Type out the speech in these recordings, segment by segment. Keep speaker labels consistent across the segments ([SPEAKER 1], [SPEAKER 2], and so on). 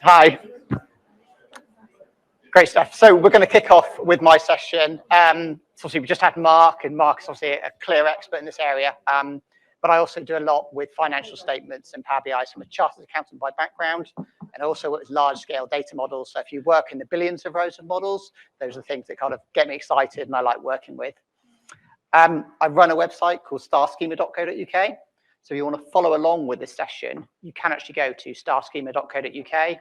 [SPEAKER 1] Hi. Great stuff. So we're going to kick off with my session. So obviously we just had Mark, and Mark is obviously a clear expert in this area. But I also do a lot with financial statements and Power BI. So I'm a chartered accountant by background, and also with large-scale data models. So if you work in the billions of rows of models, those are things that kind of get me excited and I like working with. I run a website called starschema.co.uk. So if you want to follow along with this session, you can actually go to starschema.co.uk.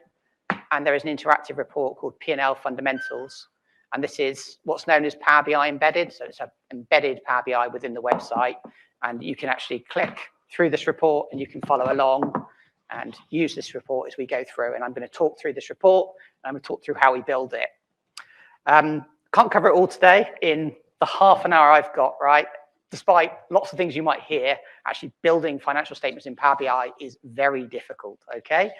[SPEAKER 1] And there is an interactive report called P&L Fundamentals. And this is what's known as Power BI embedded. So it's an embedded Power BI within the website. And you can actually click through this report and you can follow along and use this report as we go through. And I'm going to talk through this report and I'm going to talk through how we build it. Can't cover it all today in the half an hour I've got, right? Despite lots of things you might hear, actually building financial statements in Power BI is very difficult, okay?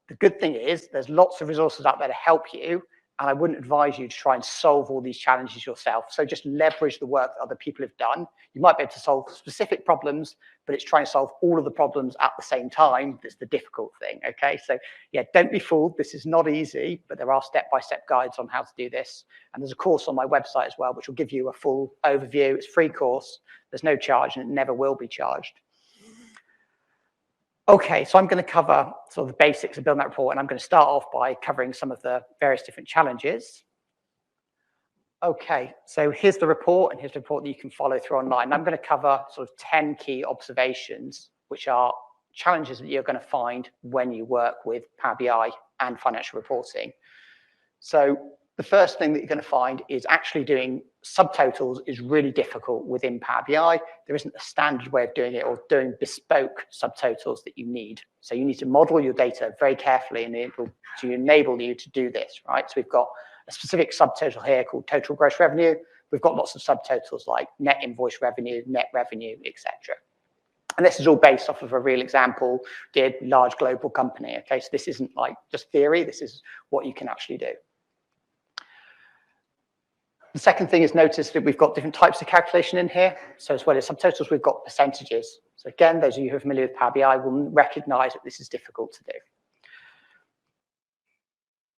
[SPEAKER 1] The good thing is there's lots of resources out there to help you, and I wouldn't advise you to try and solve all these challenges yourself. So just leverage the work that other people have done. You might be able to solve specific problems, but it's trying to solve all of the problems at the same time that's the difficult thing, okay? So yeah, don't be fooled. This is not easy, but there are step-by-step guides on how to do this. And there's a course on my website as well, which will give you a full overview. It's a free course. There's no charge, and it never will be charged. Okay, so I'm going to cover sort of the basics of building that report, and I'm going to start off by covering some of the various different challenges. Okay, so here's the report, and here's the report that you can follow through online. And I'm going to cover sort of 10 key observations, which are challenges that you're going to find when you work with Power BI and financial reporting. So the first thing that you're going to find is actually doing subtotals is really difficult within Power BI. There isn't a standard way of doing it or doing bespoke subtotals that you need. So you need to model your data very carefully and to enable you to do this, right? So we've got a specific subtotal here called total gross revenue. We've got lots of subtotals like net invoice revenue, net revenue, etc. And this is all based off of a real example, did large global company, okay? So this isn't like just theory, this is what you can actually do. The second thing is notice that we've got different types of calculation in here. So as well as subtotals, we've got percentages. So again, those of you who are familiar with Power BI will recognize that this is difficult to do.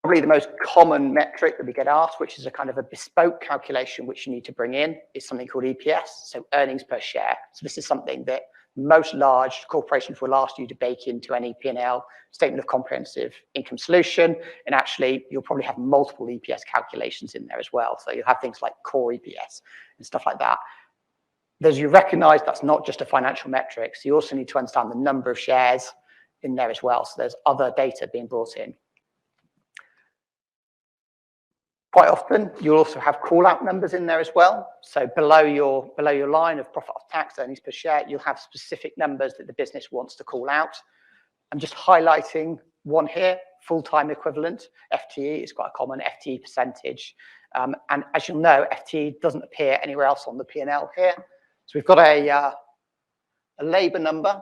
[SPEAKER 1] Probably the most common metric that we get asked, which is a kind of a bespoke calculation which you need to bring in, is something called EPS, so earnings per share. So this is something that most large corporations will ask you to bake into any P&L statement of comprehensive income solution. And actually, you'll probably have multiple EPS calculations in there as well. So you'll have things like core EPS and stuff like that. As you recognize, that's not just a financial metric. So you also need to understand the number of shares in there as well. So there's other data being brought in. Quite often, you'll also have call-out numbers in there as well. So below your line of profit after tax, earnings per share, you'll have specific numbers that the business wants to call out. I'm just highlighting one here, full-time equivalent. FTE is quite a common FTE percentage. And as you'll know, FTE doesn't appear anywhere else on the P&L here. So we've got a labor number,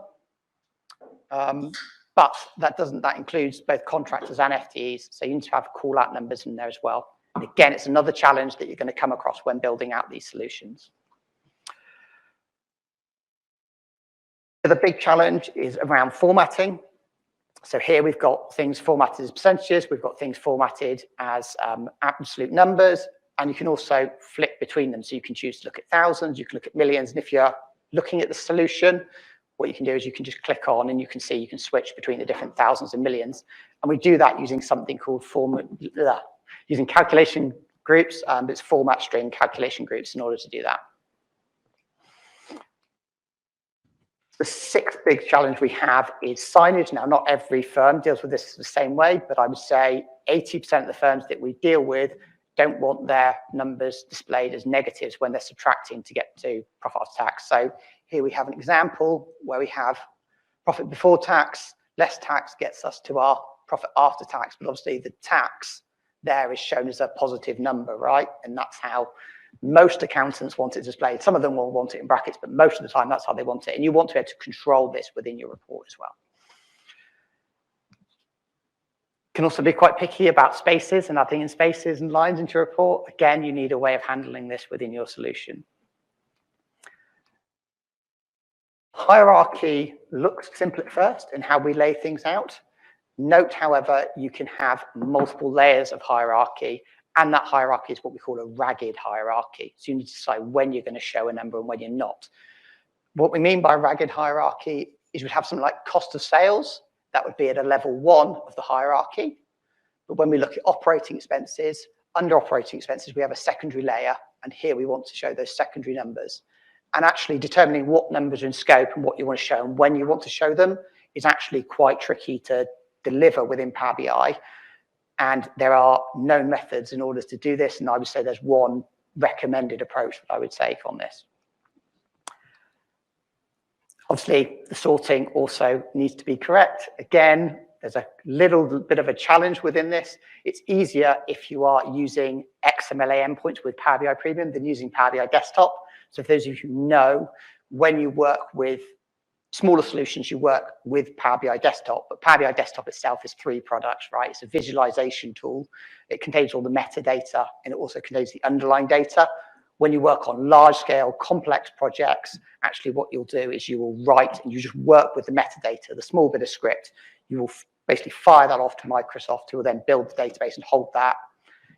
[SPEAKER 1] but that includes both contractors and FTEs. So you need to have call-out numbers in there as well. And again, it's another challenge that you're going to come across when building out these solutions. The big challenge is around formatting. So here we've got things formatted as percentages. We've got things formatted as absolute numbers. And you can also flip between them. So you can choose to look at thousands. You can look at millions. And if you're looking at the solution, what you can do is you can just click on and you can see you can switch between the different thousands and millions. And we do that using something called using calculation groups, it's format string calculation groups in order to do that. The sixth big challenge we have is signage. Now, not every firm deals with this the same way, but I would say 80% of the firms that we deal with don't want their numbers displayed as negatives when they're subtracting to get to profit after tax. So here we have an example where we have profit before tax, less tax gets us to our profit after tax, but obviously the tax there is shown as a positive number, right? And that's how most accountants want it displayed. Some of them will want it in brackets, but most of the time that's how they want it. And you want to be able to control this within your report as well. Can also be quite picky about spaces and adding in spaces and lines into your report. Again, you need a way of handling this within your solution. Hierarchy looks simple at first in how we lay things out. Note, however, you can have multiple layers of hierarchy, and that hierarchy is what we call a ragged hierarchy. So you need to decide when you're going to show a number and when you're not. What we mean by ragged hierarchy is we'd have something like cost of sales. That would be at a level 1 of the hierarchy. But when we look at operating expenses, under operating expenses, we have a secondary layer. And here we want to show those secondary numbers. And actually determining what numbers are in scope and what you want to show and when you want to show them is actually quite tricky to deliver within Power BI. And there are known methods in order to do this. And I would say there's one recommended approach that I would take on this. Obviously, the sorting also needs to be correct. Again, there's a little bit of a challenge within this. It's easier if you are using XMLA endpoints with Power BI Premium than using Power BI Desktop. So for those of you who know, when you work with smaller solutions, you work with Power BI Desktop, but Power BI Desktop itself is 3 products, right? It's a visualization tool. It contains all the metadata, and it also contains the underlying data. When you work on large-scale, complex projects, actually what you'll do is you will write and you just work with the metadata, the small bit of script. You will basically fire that off to Microsoft, who will then build the database and hold that,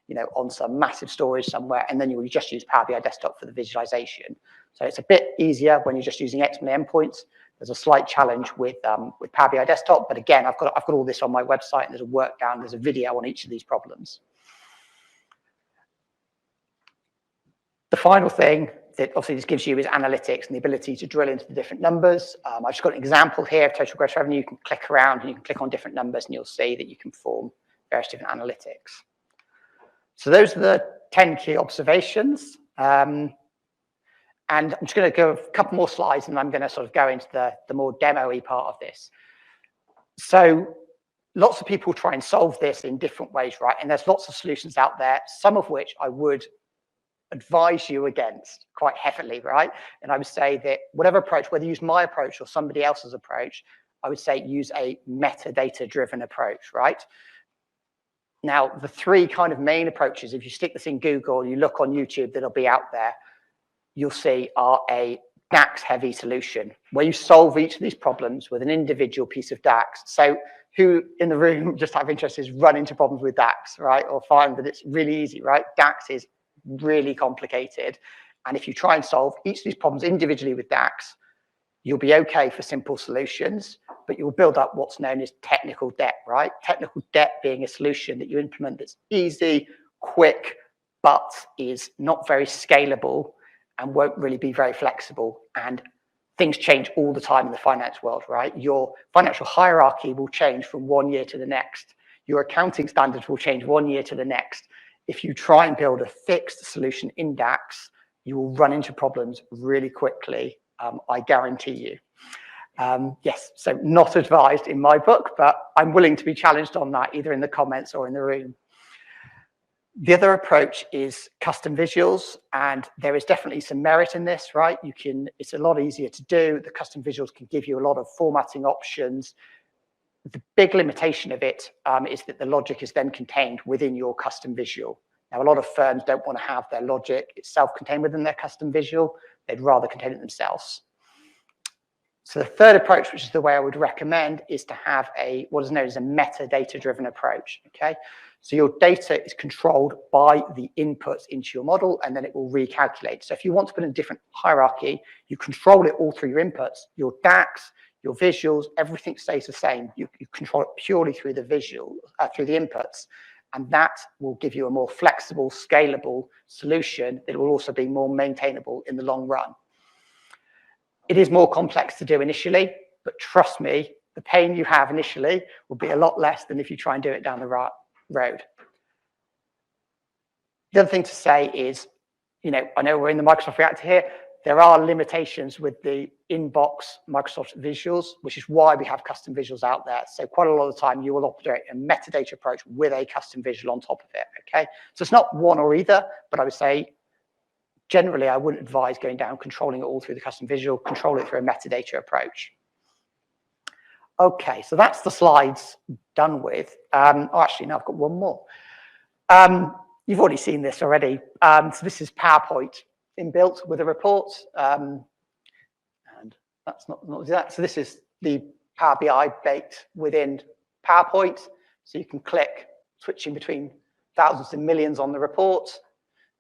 [SPEAKER 1] you know, on some massive storage somewhere, and then you will just use Power BI Desktop for the visualization. So it's a bit easier when you're just using XML endpoints. There's a slight challenge with Power BI Desktop, but again, I've got all this on my website, and there's a workdown, there's a video on each of these problems. The final thing that obviously this gives you is analytics and the ability to drill into the different numbers. I've just got an example here of total gross revenue. You can click around and you can click on different numbers and you'll see that you can form various different analytics. So those are the 10 key observations. And I'm just going to go a couple more slides and I'm going to sort of go into the more demo-y part of this. So lots of people try and solve this in different ways, right? And there's lots of solutions out there, some of which I would advise you against quite heavily, right? And I would say that whatever approach, whether you use my approach or somebody else's approach, I would say use a metadata-driven approach, right? Now, the 3 kind of main approaches, if you stick this in Google, you look on YouTube, that'll be out there, you'll see are a DAX-heavy solution, where you solve each of these problems with an individual piece of DAX. So who in the room, just out of interest, has run into problems with DAX, right? Or find that it's really easy, right? DAX is really complicated. And if you try and solve each of these problems individually with DAX, you'll be okay for simple solutions, but you'll build up what's known as technical debt, right? Technical debt being a solution that you implement that's easy, quick, but is not very scalable and won't really be very flexible. And things change all the time in the finance world, right? Your financial hierarchy will change from one year to the next. Your accounting standards will change one year to the next. If you try and build a fixed solution in DAX, you will run into problems really quickly, I guarantee you. Yes, so not advised in my book, but I'm willing to be challenged on that, either in the comments or in the room. The other approach is custom visuals, and there is definitely some merit in this, right? It's a lot easier to do. The custom visuals can give you a lot of formatting options. The big limitation of it is that the logic is then contained within your custom visual. Now, a lot of firms don't want to have their logic itself contained within their custom visual. They'd rather contain it themselves. So the third approach, which is the way I would recommend, is to have what is known as a metadata-driven approach, okay? So your data is controlled by the inputs into your model, and then it will recalculate. So if you want to put in a different hierarchy, you control it all through your inputs. Your DAX, your visuals, everything stays the same. You control it purely through the through the inputs. And that will give you a more flexible, scalable solution that will also be more maintainable in the long run. It is more complex to do initially, but trust me, the pain you have initially will be a lot less than if you try and do it down the road. The other thing to say is, I know we're in the Microsoft Reactor here. There are limitations with the inbox Microsoft visuals, which is why we have custom visuals out there. So quite a lot of the time you will operate a metadata approach with a custom visual on top of it, okay? So it's not one or either, but I would say generally I wouldn't advise going down controlling it all through the custom visual, control it through a metadata approach. Okay, so that's the slides done with. Actually, no, I've got one more. You've already seen this already. So this is PowerPoint inbuilt with a report. And that's not that. So this is the Power BI baked within PowerPoint, so you can click switching between thousands and millions on the report,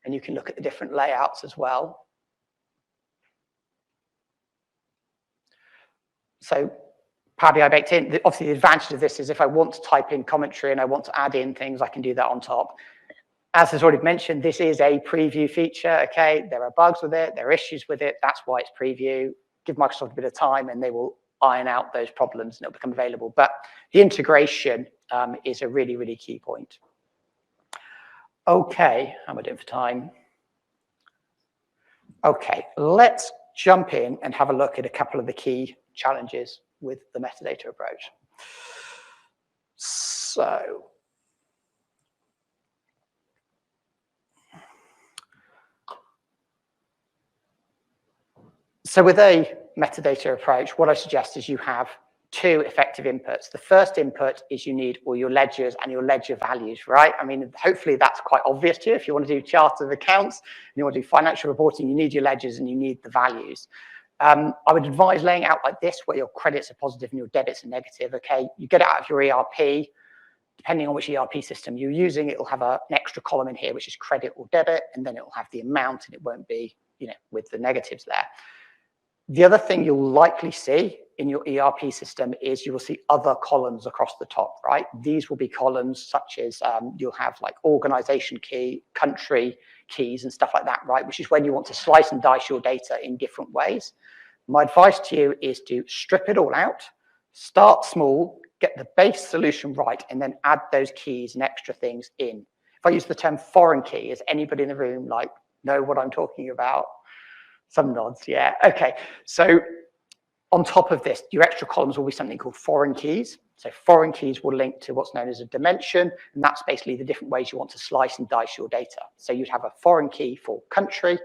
[SPEAKER 1] and you can look at the different layouts as well. So Power BI baked in. Obviously, the advantage of this is if I want to type in commentary and I want to add in things, I can do that on top. As has already mentioned, this is a preview feature, okay? There are bugs with it, there are issues with it, that's why it's preview. Give Microsoft a bit of time and they will iron out those problems and it'll become available. But the integration is a really, really key point. Okay, how am I doing for time? Okay, let's jump in and have a look at a couple of the key challenges with the metadata approach. So with a metadata approach, what I suggest is you have two effective inputs. The first input is you need all your ledgers and your ledger values, right? I mean, hopefully that's quite obvious to you. If you want to do charts of accounts and you want to do financial reporting, you need your ledgers and you need the values. I would advise laying out like this, where your credits are positive and your debits are negative, okay? You get it out of your ERP, depending on which ERP system you're using, it will have an extra column in here, which is credit or debit, and then it will have the amount and it won't be, with the negatives there. The other thing you'll likely see in your ERP system is you will see other columns across the top, right? These will be columns such as you'll have like organization key, country keys and stuff like that, right? Which is when you want to slice and dice your data in different ways. My advice to you is to strip it all out, start small, get the base solution right, and then add those keys and extra things in. If I use the term foreign key, is anybody in the room know what I'm talking about? Some nods, yeah. Okay, so on top of this, your extra columns will be something called foreign keys. So foreign keys will link to what's known as a dimension, and that's basically the different ways you want to slice and dice your data. So you'd have a foreign key for country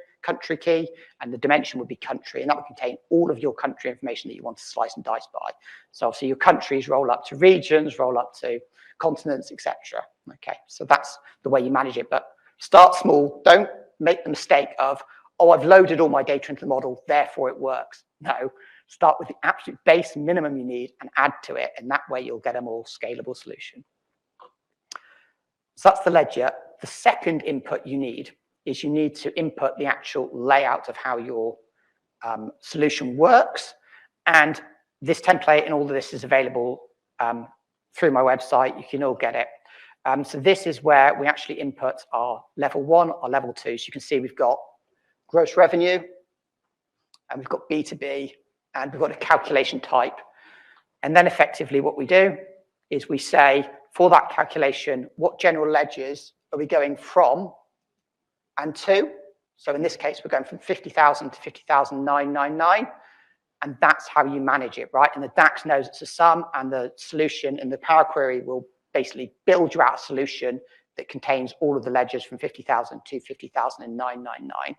[SPEAKER 1] key, and the dimension would be country, and that would contain all of your country information that you want to slice and dice by. So obviously your countries roll up to regions, roll up to continents, etc. Okay, so that's the way you manage it, but start small. Don't make the mistake of, oh, I've loaded all my data into the model, therefore it works. No, start with the absolute base minimum you need and add to it, and that way you'll get a more scalable solution. So that's the ledger. The second input you need is you need to input the actual layout of how your solution works, and this template and all of this is available through my website. You can all get it. So this is where we actually input our level 1, our level 2. So you can see we've got gross revenue, and we've got B2B, and we've got a calculation type. And then effectively what we do is we say, for that calculation, what general ledgers are we going from and to? So in this case, we're going from 50,000 to 50,999, and that's how you manage it, right? And the DAX knows it's a sum, and the solution and the Power Query will basically build you out a solution that contains all of the ledgers from 50,000 to 50,999.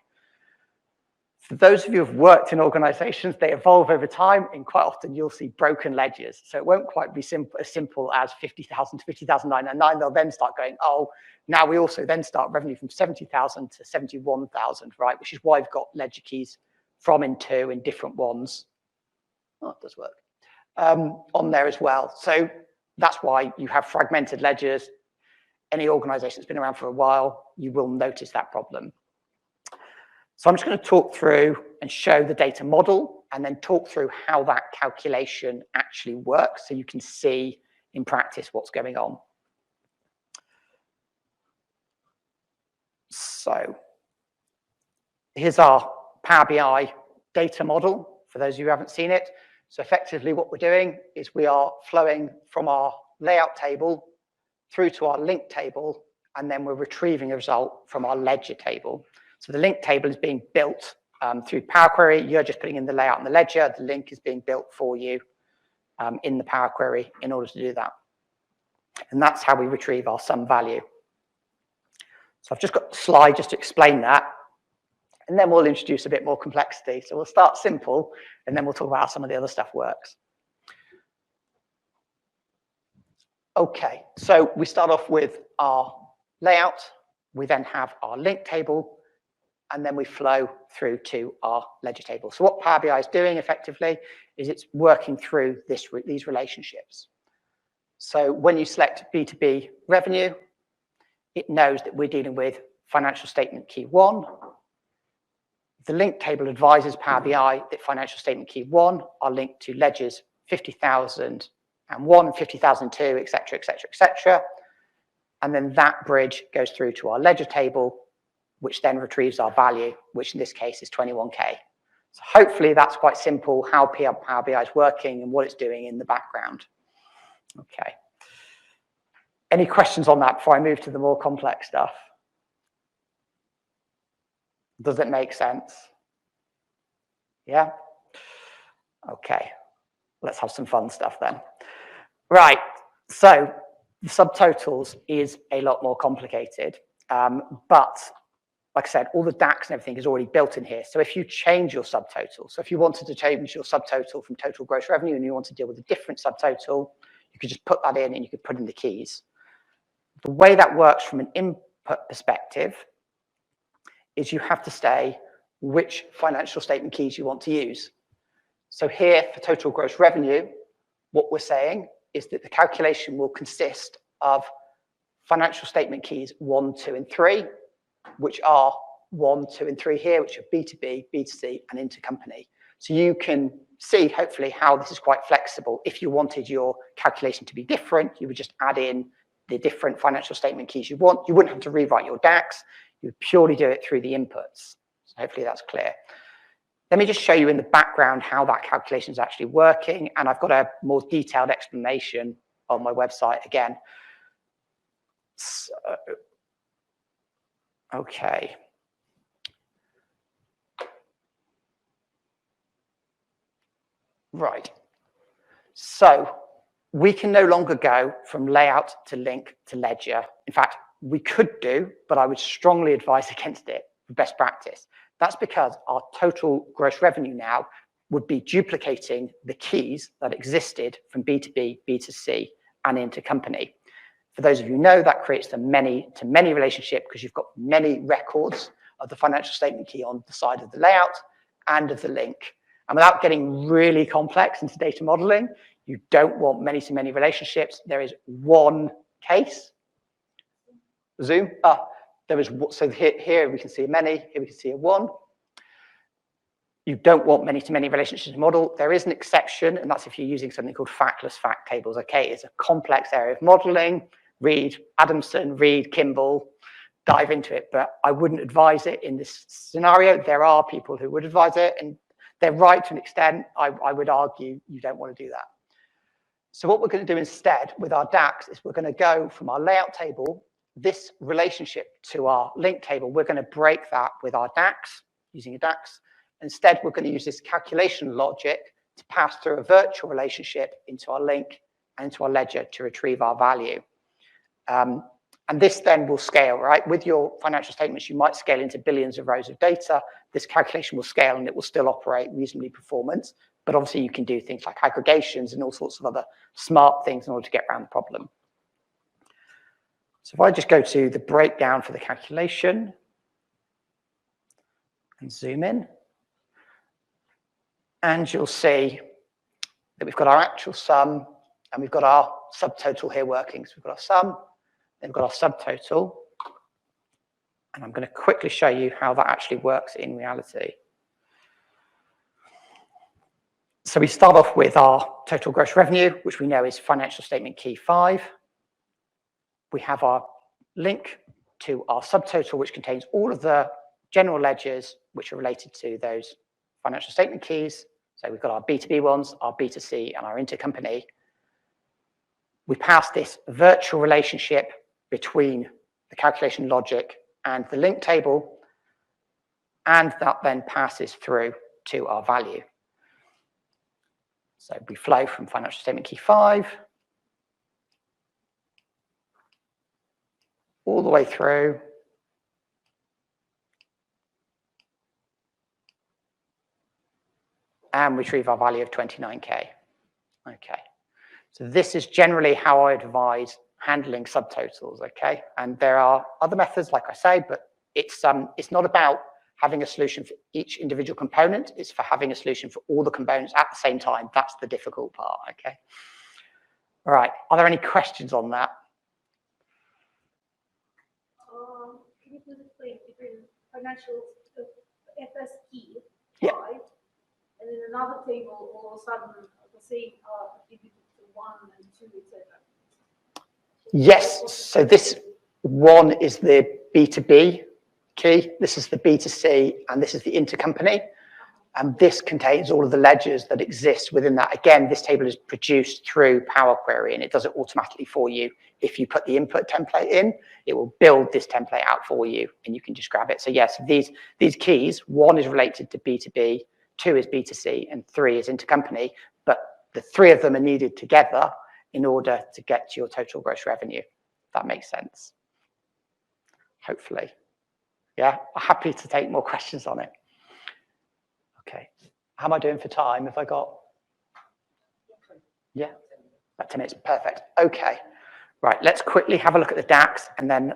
[SPEAKER 1] For those of you who've worked in organizations, they evolve over time, and quite often you'll see broken ledgers. So it won't quite be as simple as 50,000 to 50,999. They'll then start going, oh, now we also then start revenue from 70,000 to 71,000, right? Which is why we've got ledger keys from and to in different ones. Oh, it does work. On there as well. So that's why you have fragmented ledgers. Any organization that's been around for a while, you will notice that problem. So I'm just going to talk through and show the data model and then talk through how that calculation actually works so you can see in practice what's going on. So here's our Power BI data model for those of you who haven't seen it. So effectively what we're doing is we are flowing from our layout table through to our link table, and then we're retrieving a result from our ledger table. So the link table is being built through Power Query. You're just putting in the layout and the ledger. The link is being built for you in the Power Query in order to do that. And that's how we retrieve our sum value. So I've just got a slide just to explain that. And then we'll introduce a bit more complexity. So we'll start simple, and then we'll talk about how some of the other stuff works. Okay, so we start off with our layout. We then have our link table, and then we flow through to our ledger table. So what Power BI is doing effectively is it's working through these relationships. So when you select B2B revenue, it knows that we're dealing with financial statement key 1. The link table advises Power BI that financial statement key 1 are linked to ledgers 50,001, 50,002, etc., etc., etc. And then that bridge goes through to our ledger table, which then retrieves our value, which in this case is 21K. So hopefully that's quite simple how Power BI is working and what it's doing in the background. Okay. Any questions on that before I move to the more complex stuff? Does it make sense? Yeah? Okay. Let's have some fun stuff then. Right. So the subtotals is a lot more complicated. But like I said, all the DAX and everything is already built in here. So if you change your subtotal, so if you wanted to change your subtotal from total gross revenue and you want to deal with a different subtotal, you could just put that in and you could put in the keys. The way that works from an input perspective is you have to say which financial statement keys you want to use. So here for total gross revenue, what we're saying is that the calculation will consist of financial statement keys 1, 2, and 3, which are 1, 2, and 3 here, which are B2B, B2C, and intercompany. So you can see, hopefully, how this is quite flexible. If you wanted your calculation to be different, you would just add in the different financial statement keys you want. You wouldn't have to rewrite your DAX. You would purely do it through the inputs. So hopefully that's clear. Let me just show you in the background how that calculation is actually working. And I've got a more detailed explanation on my website again. So, okay. Right. So we can no longer go from layout to link to ledger. In fact, we could do, but I would strongly advise against it for best practice. That's because our total gross revenue now would be duplicating the keys that existed from B2B, B2C, and intercompany. For those of you who know, that creates the many-to-many relationship because you've got many records of the financial statement key on the side of the layout and of the link. And without getting really complex into data modeling, you don't want many-to-many relationships. There is one case. Zoom. So here we can see a many, here we can see a one. You don't want many-to-many relationships model. There is an exception, and that's if you're using something called factless fact tables. Okay, it's a complex area of modeling. Read Adamson, read Kimball, dive into it. But I wouldn't advise it in this scenario. There are people who would advise it, and they're right to an extent. I would argue you don't want to do that. So what we're going to do instead with our DAX is we're going to go from our layout table, this relationship to our link table, we're going to break that with our DAX, using a DAX. Instead, we're going to use this calculation logic to pass through a virtual relationship into our link and into our ledger to retrieve our value. And this then will scale, right? With your financial statements, you might scale into billions of rows of data. This calculation will scale and it will still operate reasonably performance. But obviously, you can do things like aggregations and all sorts of other smart things in order to get around the problem. So if I just go to the breakdown for the calculation and zoom in, and you'll see that we've got our actual sum and we've got our subtotal here working. So we've got our sum, then we've got our subtotal. And I'm going to quickly show you how that actually works in reality. So we start off with our total gross revenue, which we know is financial statement key 5. We have our link to our subtotal, which contains all of the general ledgers which are related to those financial statement keys. So we've got our B2B ones, our B2C, and our intercompany. We pass this virtual relationship between the calculation logic and the link table, and that then passes through to our value. So we flow from financial statement key 5 all the way through and retrieve our value of 29K. Okay, so this is generally how I advise handling subtotals, okay? And there are other methods, like I say, but it's not about having a solution for each individual component. It's for having a solution for all the components at the same time. That's the difficult part, okay? All right, are there any questions on that?
[SPEAKER 2] Can you please explain between financial FS key,
[SPEAKER 1] Yeah.
[SPEAKER 2] and in another table, all of a sudden, the same attributed to 1 and 2, etc.
[SPEAKER 1] Yes, so this 1 is the B2B key, this is the B2C, and this is the intercompany. And this contains all of the ledgers that exist within that. Again, this table is produced through Power Query, and it does it automatically for you. If you put the input template in, it will build this template out for you, and you can just grab it. So yes, these keys, 1 is related to B2B, 2 is B2C, and 3 is intercompany. But the 3 of them are needed together in order to get to your total gross revenue. If that makes sense. Hopefully. Yeah, I'm happy to take more questions on it. Okay, how am I doing for time? Have I got? Yeah, about 10 minutes, perfect. Okay, right, let's quickly have a look at the DAX, and then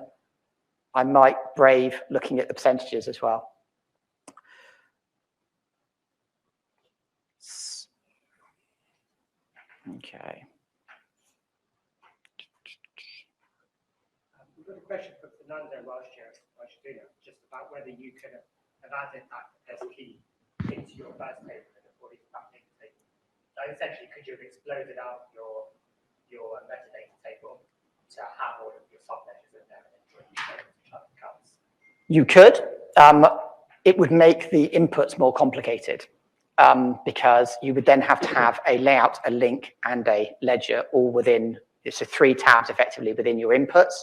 [SPEAKER 1] I might brave looking at the percentages as well. Okay.
[SPEAKER 3] We've got a question from Fernando Rajadina, just about whether you can have added that as key into your first table and according to that link table. So essentially, could you have exploded out your metadata table to have all of your subledgers in there and then join each other counts?
[SPEAKER 1] You could. It would make the inputs more complicated because you would then have to have a layout, a link, and a ledger all within, so 3 tabs effectively within your inputs.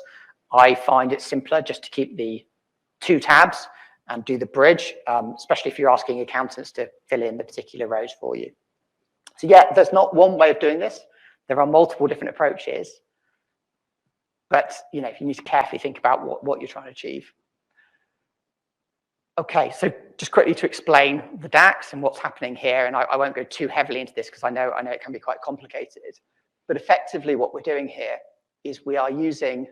[SPEAKER 1] I find it simpler just to keep the 2 tabs and do the bridge, especially if you're asking accountants to fill in the particular rows for you. So yeah, there's not one way of doing this. There are multiple different approaches, but you need to carefully think about what you're trying to achieve. Okay, so just quickly to explain the DAX and what's happening here, and I won't go too heavily into this because I know it can be quite complicated, but effectively what we're doing here is we are using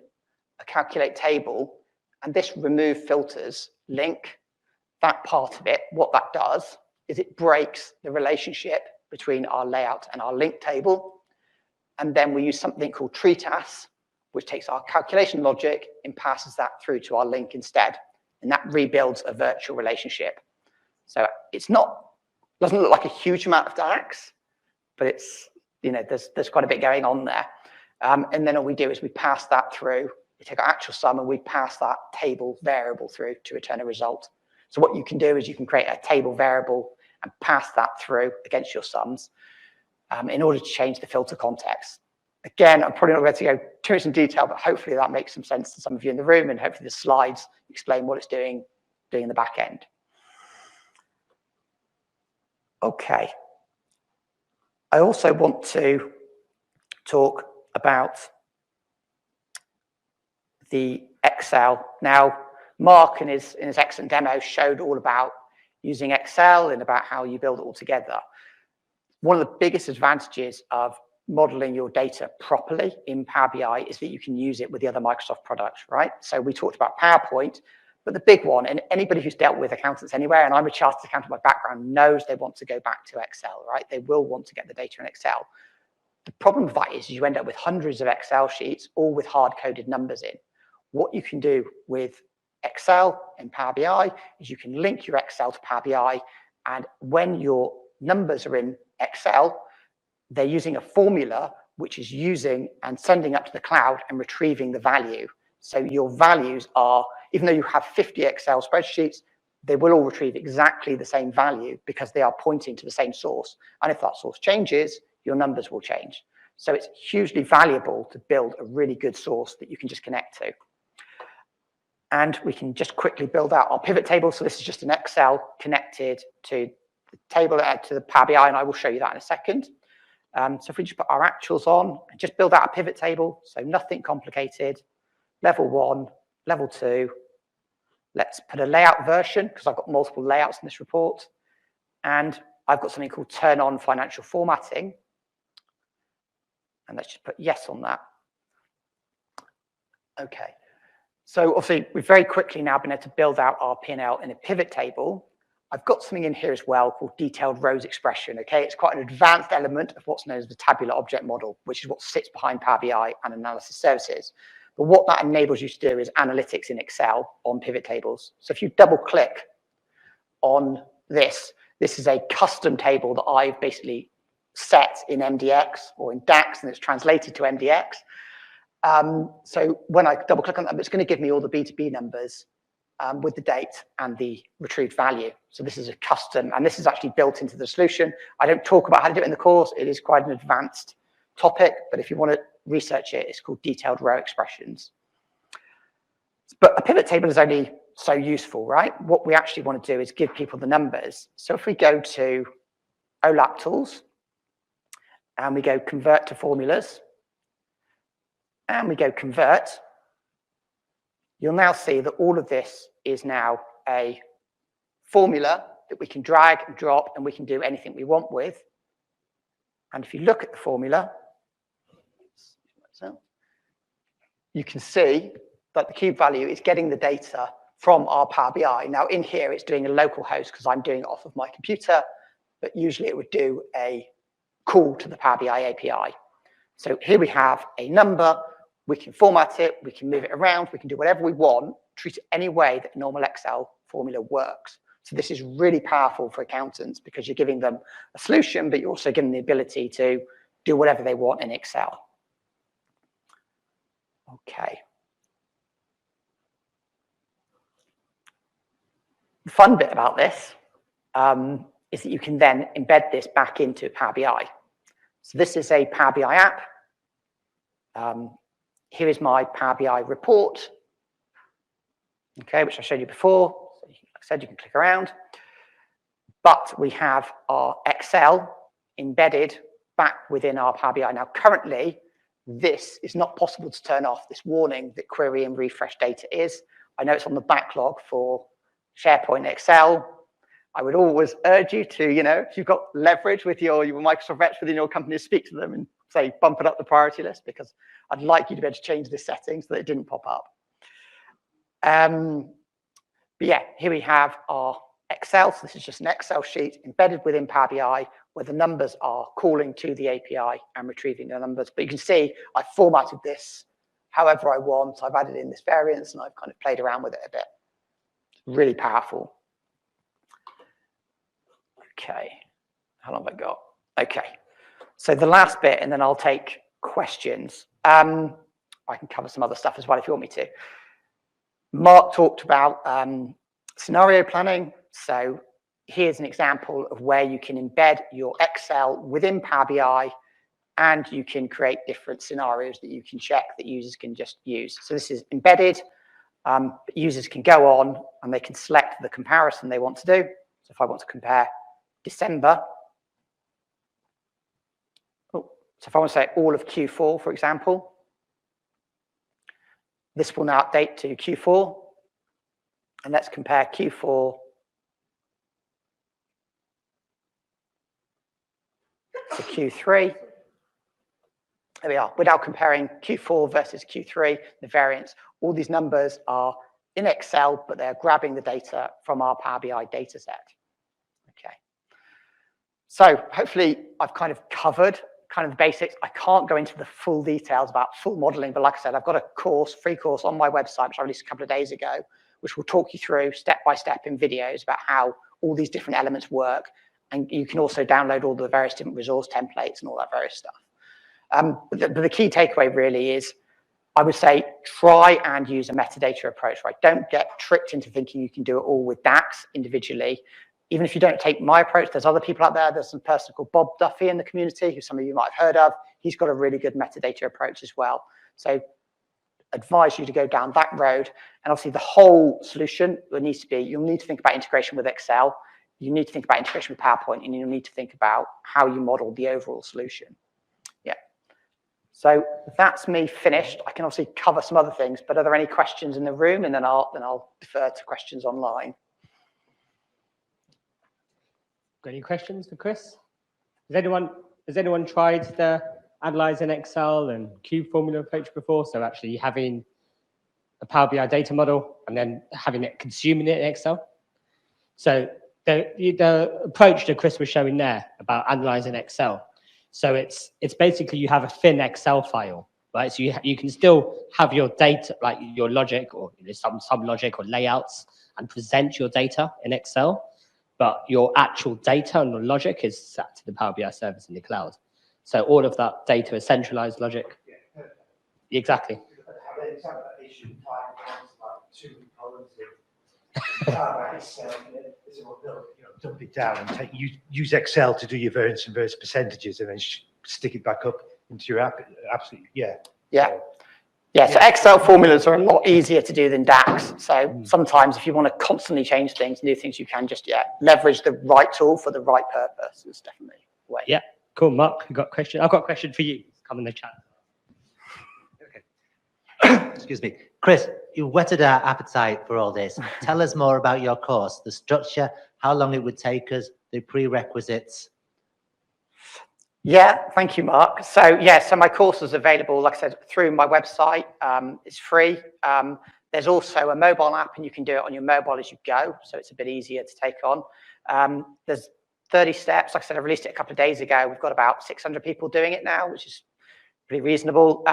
[SPEAKER 1] a calculate table, and this remove filters link, that part of it, what that does is it breaks the relationship between our layout and our link table, and then we use something called treatas, which takes our calculation logic and passes that through to our link instead, and that rebuilds a virtual relationship. So it's doesn't look like a huge amount of DAX, but it's, there's quite a bit going on there. And then all we do is we pass that through, we take our actual sum and we pass that table variable through to return a result. So what you can do is you can create a table variable and pass that through against your sums in order to change the filter context. Again, I'm probably not going to go too much in detail, but hopefully that makes some sense to some of you in the room, and hopefully the slides explain what it's doing in the back end. Okay. I also want to talk about the Excel. Now, Mark in his excellent demo showed all about using Excel and about how you build it all together. One of the biggest advantages of modeling your data properly in Power BI is that you can use it with the other Microsoft products, right? So we talked about PowerPoint, but the big one, and anybody who's dealt with accountants anywhere, and I'm a chartered accountant by background, knows they want to go back to Excel, right? They will want to get the data in Excel. The problem with that is you end up with hundreds of Excel sheets, all with hard-coded numbers in. What you can do with Excel in Power BI is you can link your Excel to Power BI, and when your numbers are in Excel, they're using a formula which is using and sending up to the cloud and retrieving the value. So your values are, even though you have 50 Excel spreadsheets, they will all retrieve exactly the same value because they are pointing to the same source. And if that source changes, your numbers will change. So it's hugely valuable to build a really good source that you can just connect to. And we can just quickly build out our pivot table. So this is just an Excel connected to the table, to the Power BI, and I will show you that in a second. So if we just put our actuals on and just build out a pivot table, so nothing complicated, level 1, level 2, let's put a layout version because I've got multiple layouts in this report, and I've got something called turn on financial formatting, and let's just put yes on that. Okay, so obviously we've very quickly now been able to build out our P&L in a pivot table. I've got something in here as well called detailed rows expression, okay? It's quite an advanced element of what's known as the tabular object model, which is what sits behind Power BI and analysis services. But what that enables you to do is analytics in Excel on pivot tables. So if you double click on this, this is a custom table that I've basically set in MDX or in DAX, and it's translated to MDX. So when I double click on that, it's going to give me all the B2B numbers with the date and the retrieved value. So this is a custom, and this is actually built into the solution. I don't talk about how to do it in the course. It is quite an advanced topic, but if you want to research it, it's called detailed row expressions. But a pivot table is only so useful, right? What we actually want to do is give people the numbers. So if we go to OLAP tools, and we go convert to formulas, and we go convert, you'll now see that all of this is now a formula that we can drag and drop, and we can do anything we want with. And if you look at the formula, you can see that the cube value is getting the data from our Power BI. Now in here, it's doing a local host because I'm doing it off of my computer, but usually it would do a call to the Power BI API. So here we have a number. We can format it, we can move it around, we can do whatever we want, treat it any way that a normal Excel formula works. So this is really powerful for accountants because you're giving them a solution, but you're also giving them the ability to do whatever they want in Excel. Okay. The fun bit about this is that you can then embed this back into Power BI. So this is a Power BI app. Here is my Power BI report, okay, which I showed you before. So like I said, you can click around. But we have our Excel embedded back within our Power BI. Now, currently, this is not possible to turn off, this warning that query and refresh data is. I know it's on the backlog for SharePoint and Excel. I would always urge you to, if you've got leverage with your Microsoft reps within your company, speak to them and say, bump it up the priority list, because I'd like you to be able to change this setting so that it didn't pop up. But yeah, here we have our Excel. So this is just an Excel sheet embedded within Power BI where the numbers are calling to the API and retrieving the numbers. But you can see I formatted this however I want. I've added in this variance and I've kind of played around with it a bit. Really powerful. Okay, how long have I got? Okay, so the last bit, and then I'll take questions. I can cover some other stuff as well if you want me to. Mark talked about scenario planning. So here's an example of where you can embed your Excel within Power BI, and you can create different scenarios that you can check that users can just use. So this is embedded. Users can go on and they can select the comparison they want to do. So if I want to compare December, so if I want to say all of Q4, for example, this will now update to Q4, and let's compare Q4 to Q3. There we are. We're now comparing Q4 versus Q3, the variance. All these numbers are in Excel, but they're grabbing the data from our Power BI data set. Okay. So hopefully I've kind of covered kind of the basics. I can't go into the full details about full modeling, but like I said, I've got a course, free course on my website, which I released a couple of days ago, which will talk you through step by step in videos about how all these different elements work. And you can also download all the various different resource templates and all that various stuff. But the key takeaway really is, I would say, try and use a metadata approach, right? Don't get tricked into thinking you can do it all with DAX individually. Even if you don't take my approach, there's other people out there. There's some person called Bob Duffy in the community, who some of you might have heard of. He's got a really good metadata approach as well. So advise you to go down that road. And obviously the whole solution needs to be, you'll need to think about integration with Excel. You need to think about integration with PowerPoint, and you'll need to think about how you model the overall solution. Yeah. So that's me finished. I can obviously cover some other things, but are there any questions in the room? And then I'll defer to questions online.
[SPEAKER 4] Got any questions for Chris? Has anyone tried the analyze in Excel and cube formula approach before? So actually having a Power BI data model and then having it consuming it in Excel. So the approach that Chris was showing there about analyzing Excel. So it's basically you have a thin Excel file, right? So you can still have your data, like your logic or some logic or layouts, and present your data in Excel, but your actual data and the logic is set to the Power BI service in the cloud. So all of that data is centralized logic. Exactly.
[SPEAKER 5] Dump it down and use Excel to do your variance and variance percentages, and then stick it back up into your app. Absolutely, yeah.
[SPEAKER 1] Yeah. So Excel formulas are a lot easier to do than DAX. So sometimes if you want to constantly change things, new things, you can just leverage the right tool for the right purpose. It's definitely a way.
[SPEAKER 4] Yeah, cool. Mark, you got a question? I've got a question for you. Come in the chat.
[SPEAKER 6] Okay. Excuse me. Chris, you whetted our appetite for all this. Tell us more about your course, the structure, how long it would take us, the prerequisites.
[SPEAKER 1] Yeah, thank you, Mark. So my course is available, like I said, through my website. It's free. There's also a mobile app, and you can do it on your mobile as you go, so it's a bit easier to take on. There's 30 steps. Like I said, I released it a couple of days ago. We've got about 600 people doing it now, which is pretty reasonable.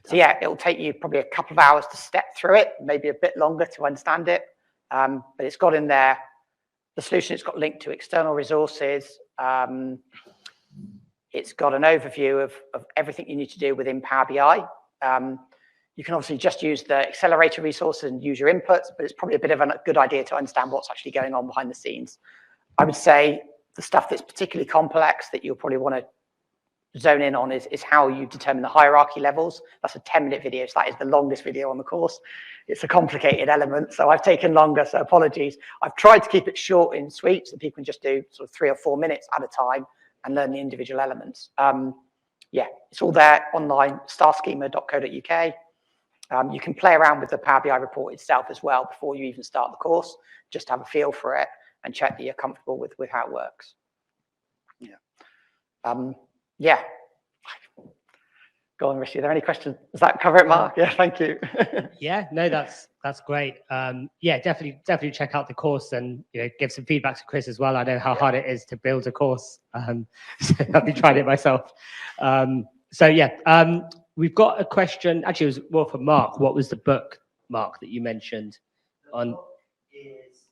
[SPEAKER 1] So it'll take you probably a couple of hours to step through it, maybe a bit longer to understand it. But it's got in there the solution. It's got linked to external resources. It's got an overview of everything you need to do within Power BI. You can obviously just use the accelerator resources and use your inputs, but it's probably a bit of a good idea to understand what's actually going on behind the scenes. I would say the stuff that's particularly complex that you'll probably want to zone in on is how you determine the hierarchy levels. That's a 10-minute video, so that is the longest video on the course. It's a complicated element, so I've taken longer, so apologies. I've tried to keep it short and sweet so people can just do sort of 3 or 4 minutes at a time and learn the individual elements. It's all there online, starschema.co.uk. You can play around with the Power BI report itself as well before you even start the course, just to have a feel for it and check that you're comfortable with how it works. Go on, Rishi. Are there any questions? Does that cover it, Mark? Yeah, thank you.
[SPEAKER 4] Yeah, no, that's great. Definitely check out the course and give some feedback to Chris as well. I know how hard it is to build a course. So I've been trying it myself. We've got a question. Actually, it was more for Mark. What was the book, Mark, that you mentioned on?
[SPEAKER 6] Is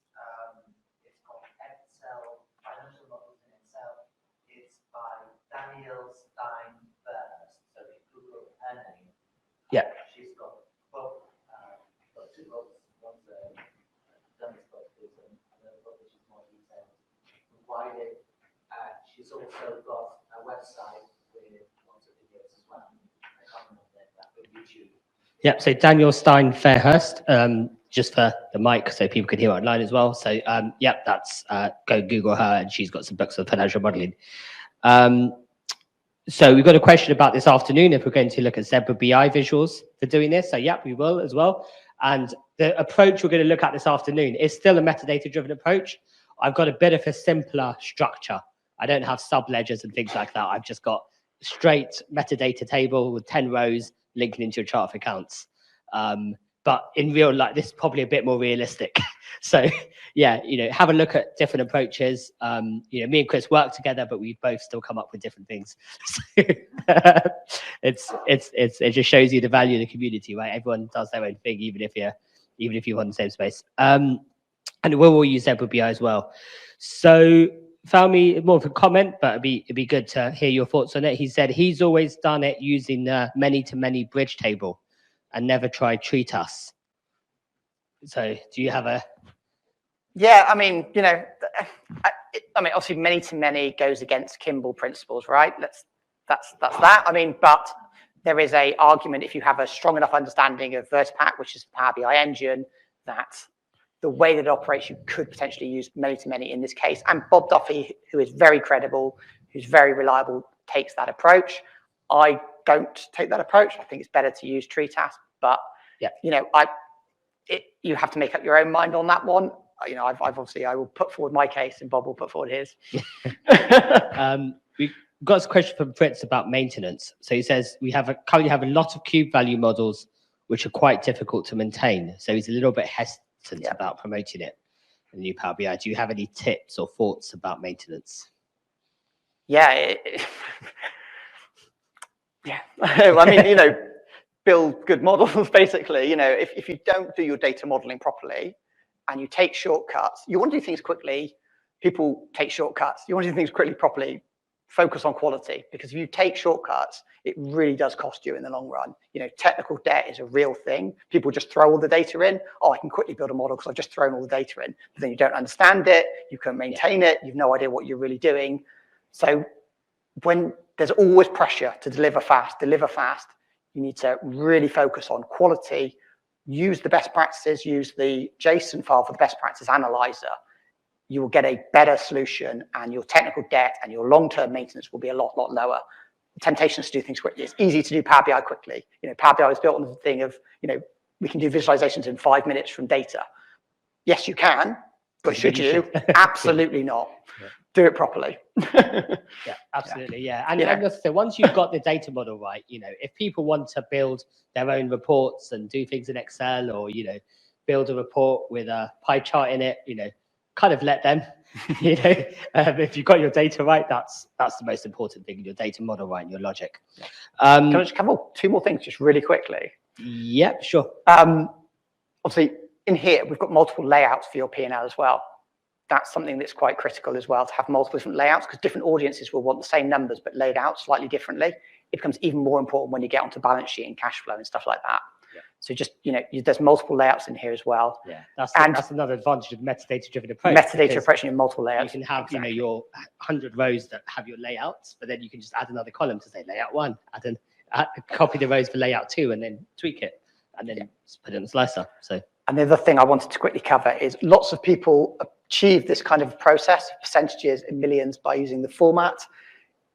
[SPEAKER 6] it's called Excel, Financial Models in Excel. It's by Daniel Stein First. So if you Google her name, she's got both, two books. One's Danny's book, there's another book which is more detailed. She's also got a website with lots of videos as well. I can't remember that, but YouTube.
[SPEAKER 4] Yeah, so Daniel Stein Fairhurst, just for the mic so people can hear it online as well. So that's go Google her, and she's got some books on financial modeling. So we've got a question about this afternoon if we're going to look at Zebra BI visuals for doing this. So we will as well. And the approach we're going to look at this afternoon is still a metadata-driven approach. I've got a bit of a simpler structure. I don't have sub-ledgers and things like that. I've just got a straight metadata table with 10 rows linking into your chart of accounts. But in real life, this is probably a bit more realistic. So have a look at different approaches. Me and Chris work together, but we both still come up with different things. It just shows you the value of the community, right? Everyone does their own thing, even if you're on the same space. And we'll all use Zebra BI as well. So found me more of a comment, but it'd be good to hear your thoughts on it. He said he's always done it using the many-to-many bridge table and never tried Treatise. So do you have a...
[SPEAKER 1] Yeah, I mean, obviously many-to-many goes against Kimball principles, right? That's that. I mean, but there is a argument if you have a strong enough understanding of VertiPack, which is the Power BI engine, that the way that it operates, you could potentially use many-to-many in this case. And Bob Duffy, who is very credible, who's very reliable, takes that approach. I don't take that approach. I think it's better to use Treatise, but you have to make up your own mind on that one. I will put forward my case, and Bob will put forward his.
[SPEAKER 4] We've got a question from Fritz about maintenance. So he says we currently have a lot of cube value models which are quite difficult to maintain. So he's a little bit hesitant about promoting it. in the new Power BI. Do you have any tips or thoughts about maintenance?
[SPEAKER 1] Yeah. Yeah. I mean, build good models, basically. If you don't do your data modeling properly and you take shortcuts, you want to do things quickly, people take shortcuts. You want to do things quickly, properly, focus on quality, because if you take shortcuts, it really does cost you in the long run. Technical debt is a real thing. People just throw all the data in. Oh, I can quickly build a model because I've just thrown all the data in. But then you don't understand it, you can't maintain it, you've no idea what you're really doing. So when there's always pressure to deliver fast, you need to really focus on quality, use the best practices, use the JSON file for the best practice analyzer. You will get a better solution, and your technical debt and your long-term maintenance will be a lot lower. The temptation is to do things quickly. It's easy to do Power BI quickly. Power BI is built on the thing of, we can do visualizations in 5 minutes from data. Yes, you can, but should you? Absolutely not.
[SPEAKER 4] Yeah.
[SPEAKER 1] Do it properly.
[SPEAKER 4] Yeah, absolutely. Yeah. And so once you've got the data model right, if people want to build their own reports and do things in Excel, or, build a report with a pie chart in it, kind of let them, if you've got your data right, that's the most important thing, your data model right and your logic.
[SPEAKER 1] Can I just cover 2 more things just really quickly?
[SPEAKER 4] Yep, sure.
[SPEAKER 1] Obviously, in here, we've got multiple layouts for your P&L as well. That's something that's quite critical as well, to have multiple different layouts, because different audiences will want the same numbers but laid out slightly differently. It becomes even more important when you get onto balance sheet and cash flow and stuff like that. Yeah. So just, there's multiple layouts in here as well.
[SPEAKER 4] Yeah, that's another advantage of metadata-driven approach.
[SPEAKER 1] Metadata approach in multiple layouts.
[SPEAKER 4] You can have, your 100 rows that have your layouts, but then you can just add another column to say layout 1, copy the rows for layout 2, and then tweak it, and then just put it in the slicer. So. And
[SPEAKER 1] the other thing I wanted to quickly cover is lots of people achieve this kind of process, percentages in millions, by using the format.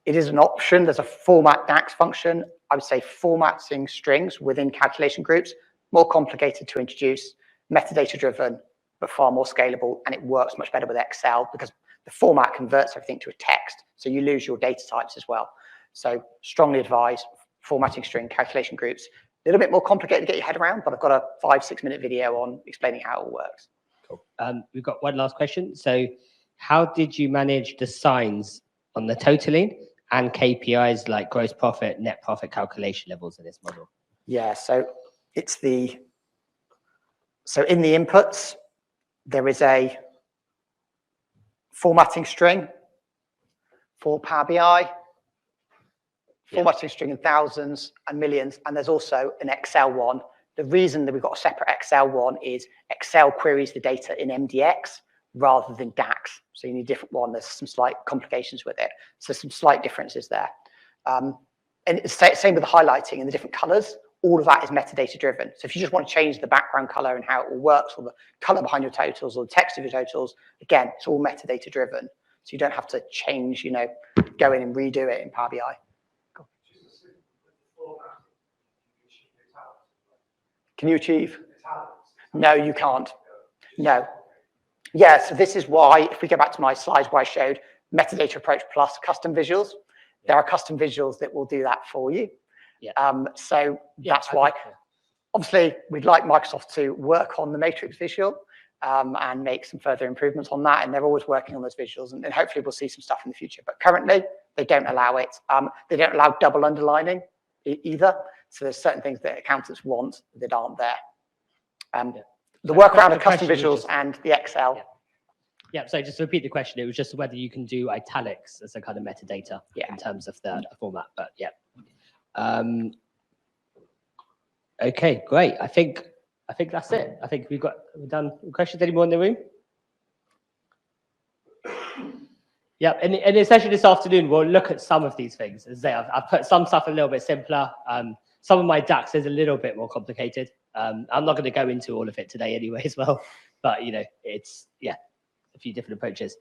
[SPEAKER 1] It is an option. There's a format DAX function. I would say formatting strings within calculation groups, more complicated to introduce, metadata driven, but far more scalable, and it works much better with Excel because the format converts everything to a text, so you lose your data types as well. So strongly advise formatting string calculation groups. A little bit more complicated to get your head around, but I've got a 5-6 minute video on explaining how it all works.
[SPEAKER 4] Cool. We've got one last question. So how did you manage the signs on the totaling and KPIs like gross profit, net profit calculation levels in this model?
[SPEAKER 1] Yeah, so it's in the inputs, there is a formatting string for Power BI, formatting string in thousands and millions, and there's also an Excel one. The reason that we've got a separate Excel one is Excel queries the data in MDX rather than DAX. So you need a different one. There's some slight complications with it. So some slight differences there. And it's the same with the highlighting and the different colors. All of that is metadata driven. So if you just want to change the background color and how it all works, or the color behind your totals, or the text of your totals, again, it's all metadata driven. So you don't have to change, go in and redo it in Power BI. Can you achieve? No, you can't. No. Yeah, so this is why, if we go back to my slides where I showed metadata approach plus custom visuals, there are custom visuals that will do that for you. Yeah. So that's why. Obviously, we'd like Microsoft to work on the matrix visual and make some further improvements on that. And they're always working on those visuals. And hopefully we'll see some stuff in the future. But currently, they don't allow it. They don't allow double underlining either. So there's certain things that accountants want that aren't there. The workaround of custom visuals and the Excel.
[SPEAKER 4] Yeah, so just to repeat the question, it was just whether you can do italics as a kind of metadata in terms of the format, but yeah. Okay, great. I think that's it. I think we're done. Questions? Anyone in the room? Yeah, in the session this afternoon, we'll look at some of these things. As I've put some stuff a little bit simpler. Some of my DAX is a little bit more complicated. I'm not going to go into all of it today anyway as well, but it's a few different approaches.